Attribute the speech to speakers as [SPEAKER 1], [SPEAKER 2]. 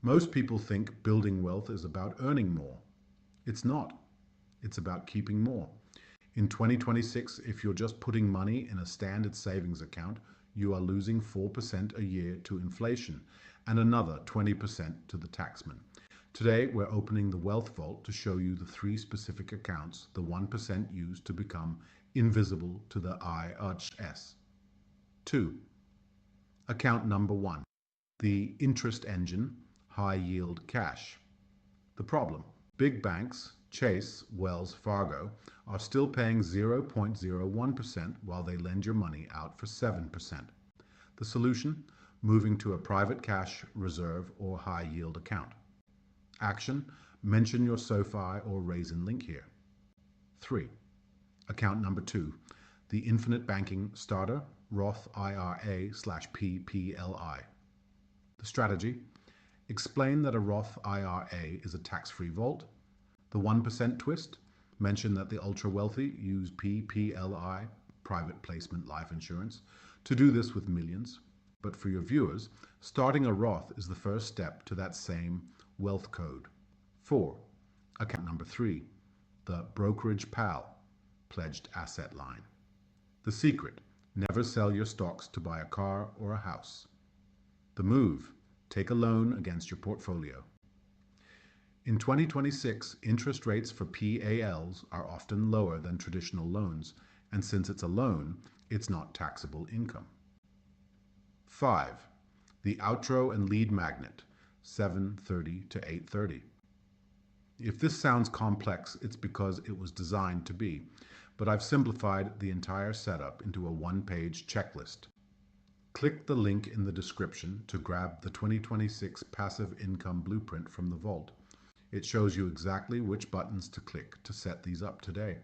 [SPEAKER 1] Most people think building wealth is about earning more. It's not. It's about keeping more. In 2026, if you're just putting money in a standard savings account, you are losing 4% a year to inflation and another 20% to the taxman. Today, we're opening the Wealth Vault to show you the three specific accounts the 1% used to become invisible to the IRS. 2. Account number 1. The interest engine, high yield cash. The problem: big banks, Chase, Wells Fargo, are still paying 0.01% while they lend your money out for 7%. The solution? Moving to a private cash reserve or high yield account. Action: mention your SoFi or Raisin link here. 3. Account number 2. The Infinite Banking Starter, Roth IRA/PPLI. The strategy: explain that a Roth IRA is a tax-free vault. The 1% twist: mention that the ultra-wealthy use PPLI, private placement life insurance, to do this with millions. But for your viewers, starting a Roth is the first step to that same wealth code. 4. Account number 3. The Brokerage PAL, Pledged Asset Line. The secret: never sell your stocks to buy a car or a house. The move: take a loan against your portfolio. In 2026, interest rates for PALs are often lower than traditional loans, and since it's a loan, it's not taxable income. 5. The outro and lead magnet, 7:30 to 8:30. If this sounds complex, it's because it was designed to be, but I've simplified the entire setup into a one-page checklist. Click the link in the description to grab the 2026 Passive Income Blueprint from the Vault. It shows you exactly which buttons to click to set these up today.